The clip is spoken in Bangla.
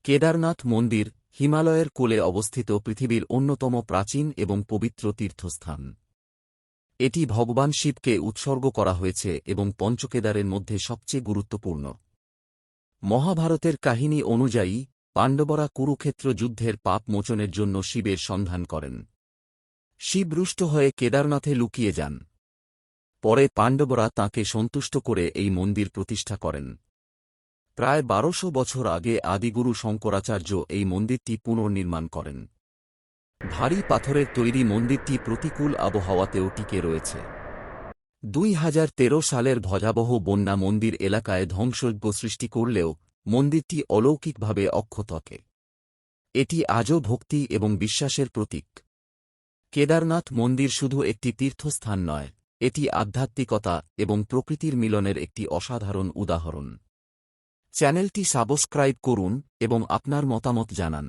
কেদারনাথ মন্দির হিমালয়ের কোলে অবস্থিত পৃথিবীর অন্যতম প্রাচীন এবং পবিত্র তীর্থস্থান। এটি ভগবান শিবকে উৎসর্গ করা হয়েছে এবং পঞ্চকেদারের মধ্যে সবচেয়ে গুরুত্বপূর্ণ। মহাভারতের কাহিনী অনুযায়ী পাণ্ডবরা কুরুক্ষেত্র যুদ্ধের পাপ মোচনের জন্য শিবের সন্ধান করেন। শিব রুষ্ট হয়ে কেদারনাথে লুকিয়ে যান। পরে পাণ্ডবরা তাঁকে সন্তুষ্ট করে এই মন্দির প্রতিষ্ঠা করেন। প্রায় ১২০০ বছর আগে আদিগুরু শঙ্করাচার্য এই মন্দিরটি পুনর্নির্মাণ করেন। ভারী পাথরের তৈরি মন্দিরটি প্রতিকূল আবহাওয়াতেও টিকে রয়েছে। ২০১৩ সালের ভয়াবহ বন্যা মন্দির এলাকায় ধ্বংসযজ্ঞ সৃষ্টি করলেও মন্দিরটি অলৌকিকভাবে অক্ষত থাকে। এটি আজও ভক্তি এবং বিশ্বাসের প্রতীক। কেদারনাথ মন্দির শুধু একটি তীর্থস্থান নয়, এটি আধ্যাত্মিকতা এবং প্রকৃতির মিলনের একটি অসাধারণ উদাহরণ। চ্যানেলটি সাবস্ক্রাইব করুন এবং আপনার মতামত জানান।